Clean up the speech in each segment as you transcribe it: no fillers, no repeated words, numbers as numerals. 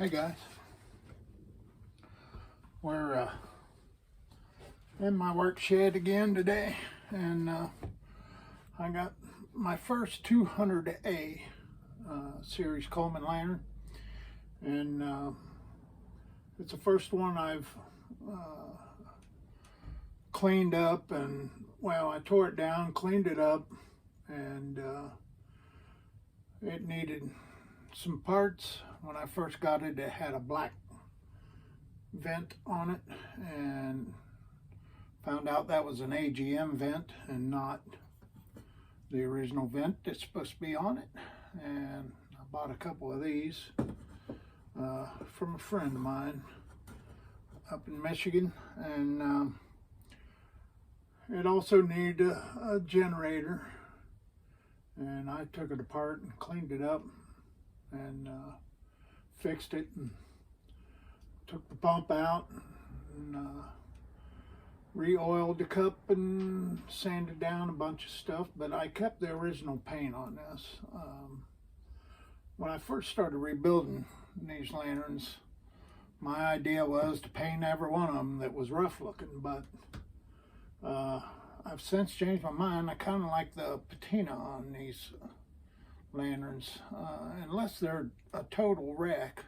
Hey guys, we're in my work shed again today, and I got my first 200A series Coleman lantern, and it's the first one I've cleaned up. And well, I tore it down, cleaned it up, and it needed some parts. When I first got it, it had a black vent on it, and found out that was an AGM vent and not the original vent that's supposed to be on it. And I bought a couple of these from a friend of mine up in Michigan, and it also needed a generator, and I took it apart and cleaned it up and fixed it and took the pump out and re-oiled the cup and sanded down a bunch of stuff, but I kept the original paint on this. When I first started rebuilding these lanterns, my idea was to paint every one of them that was rough looking, but I've since changed my mind. I kind of like the patina on these lanterns. Unless they're a total wreck,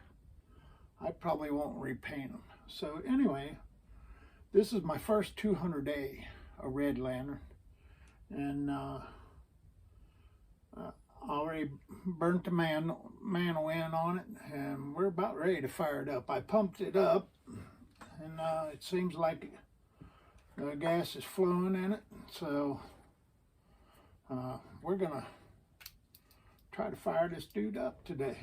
I probably won't repaint them. So anyway, this is my first 200A, a red lantern, and I already burnt the mantle in on it, and we're about ready to fire it up. I pumped it up, and it seems like the gas is flowing in it, so we're gonna try to fire this dude up today.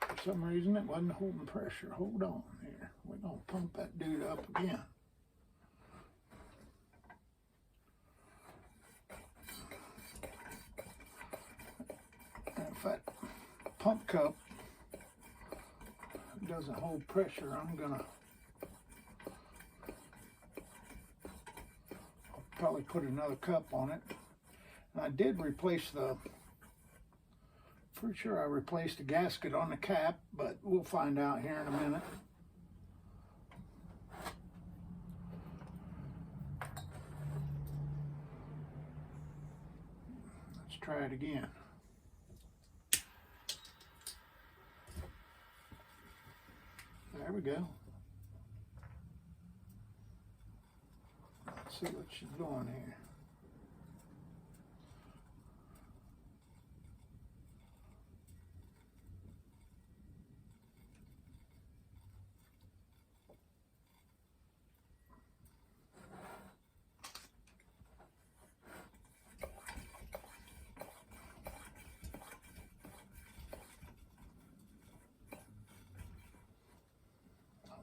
For some reason, it wasn't holding pressure. Hold on here. We're gonna pump that dude up again. And if that pump cup doesn't hold pressure, I'll probably put another cup on it. And I did replace pretty sure I replaced the gasket on the cap, but we'll find out here in a minute. Let's try it again. There we go. Let's see what she's doing here.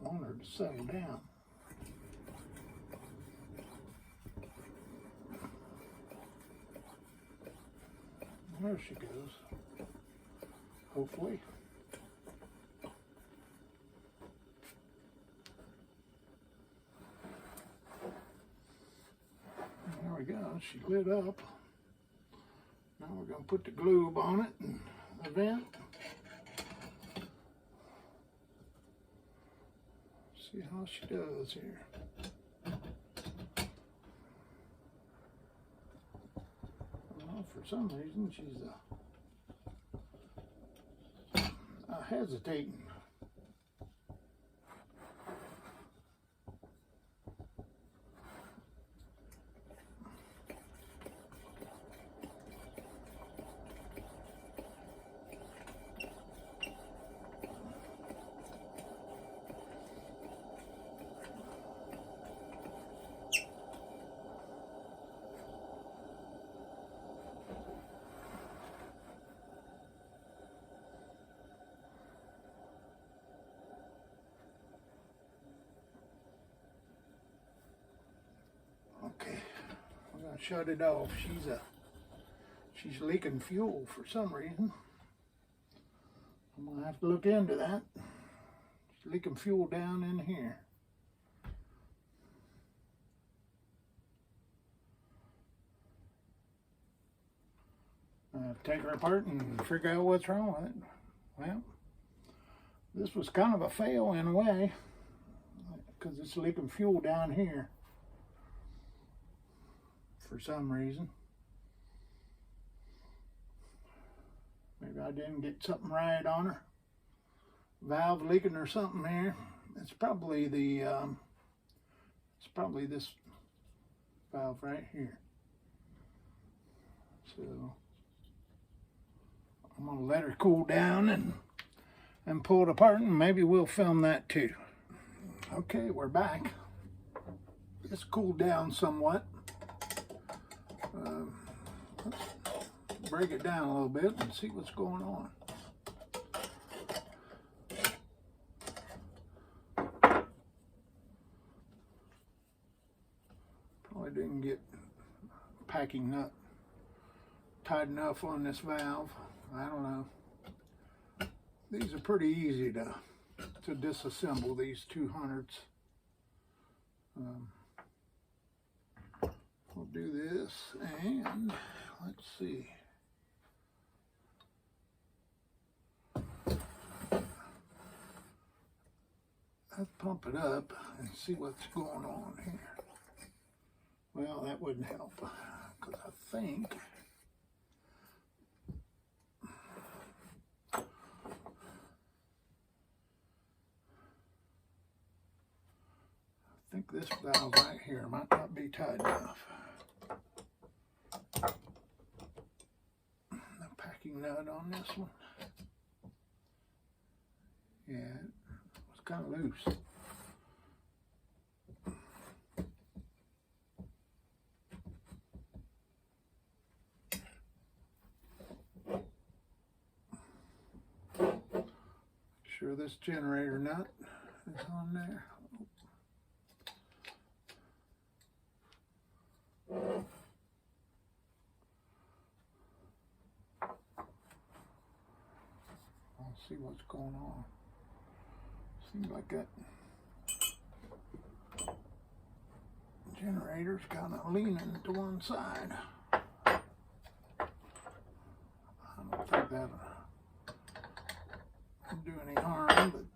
I want her to settle down. There she goes. Hopefully. There we go. She lit up. Now we're going to put the glue on it and the vent. See how she does here. Well, for some reason she's hesitating. shut it off. She's leaking fuel for some reason. I'm gonna have to look into that. She's leaking fuel down in here. Take her apart and figure out what's wrong with it. Well, this was kind of a fail in a way, because it's leaking fuel down here for some reason. Maybe I didn't get something right on her. Valve leaking or something here. It's probably this valve right here. So I'm gonna let her cool down and pull it apart, and maybe we'll film that too. Okay, we're back. It's cooled down somewhat. Let's break it down a little bit and see what's going on. Probably didn't get packing nut tight enough on this valve. I don't know. These are pretty easy to disassemble, these 200s. We'll do this, and let's see. Let's pump it up and see what's going on here. Well, that wouldn't help, because I think this valve right here might not be tight enough. The packing nut on this one, yeah, it's kind of loose. Sure this generator nut is on there. I'll see what's going on. Seems like that generator's kind of leaning to one side. I don't think that'll do any harm, but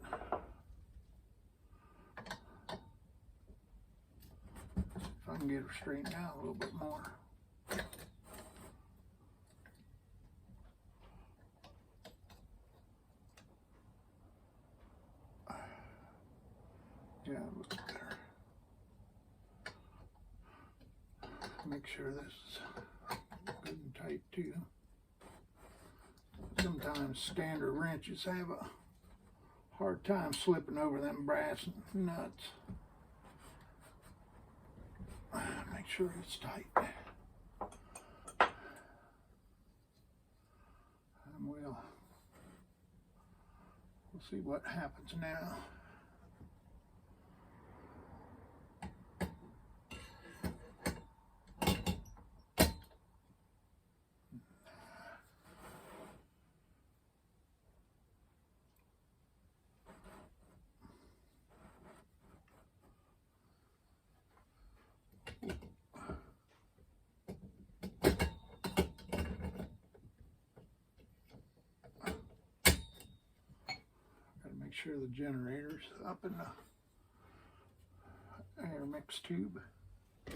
if I can get her straightened out a little bit more. Yeah, it looks better. Make sure this is good and tight too. Sometimes standard wrenches have a hard time slipping over them brass nuts. Make sure it's tight. And we'll see what happens now. Make sure the generator's up in the air mix tube. I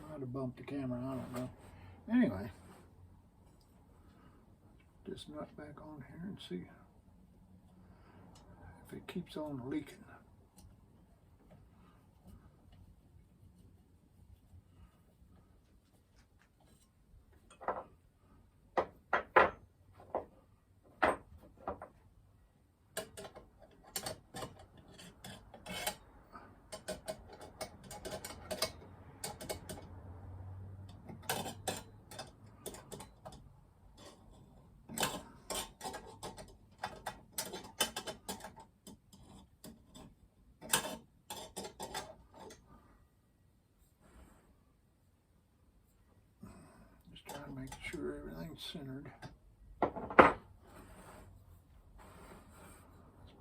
might have bumped the camera, I don't know. Anyway, this nut back on here and see if it keeps on leaking. Make sure everything's centered. Let's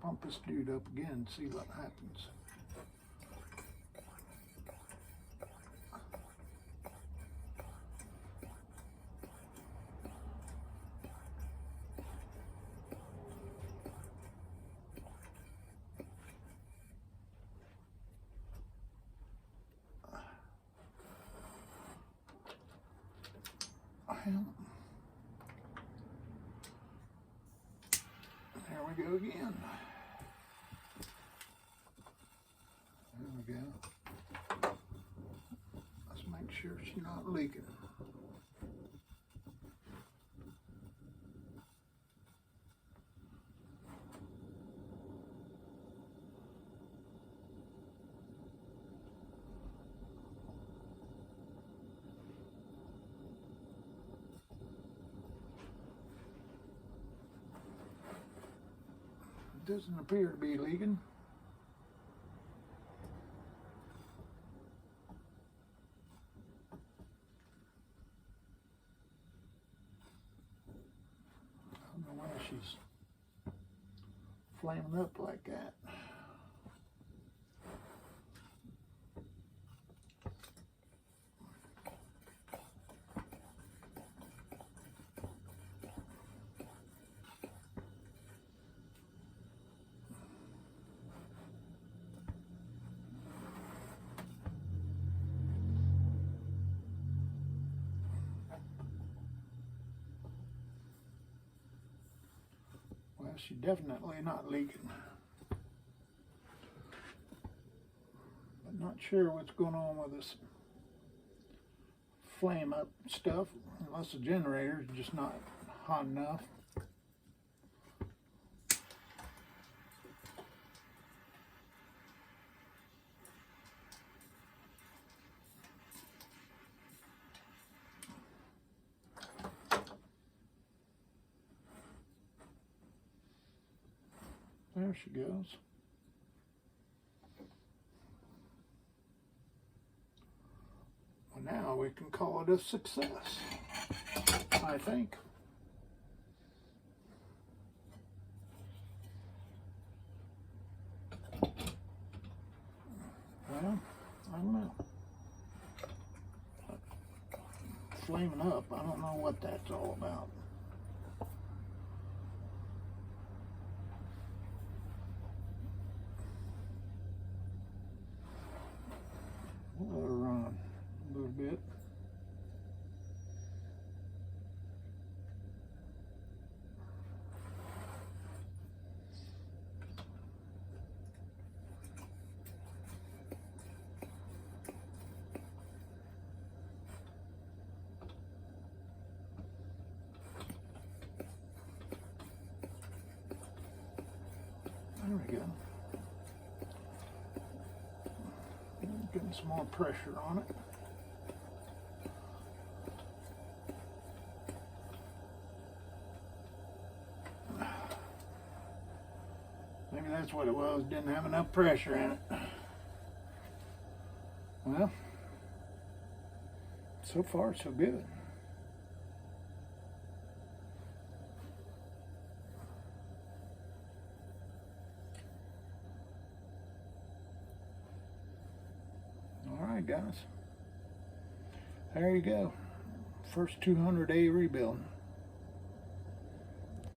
pump this dude up again and see what happens. There we go again. There we go. Let's make sure she's not leaking. Doesn't appear to be leaking. I don't know why she's flaming up like that. Well, she's definitely not leaking. But not sure what's going on with this flame up stuff, unless the generator is just not hot enough. There she goes. Well, now we can call it a success, I think. Well, I don't know. Flaming up, I don't know what that's all about. We'll let her run a little bit. There we go. Getting some more pressure on it. Maybe that's what it was, didn't have enough pressure in it. Well, so far so good. Alright guys, there you go. First 200-day rebuild.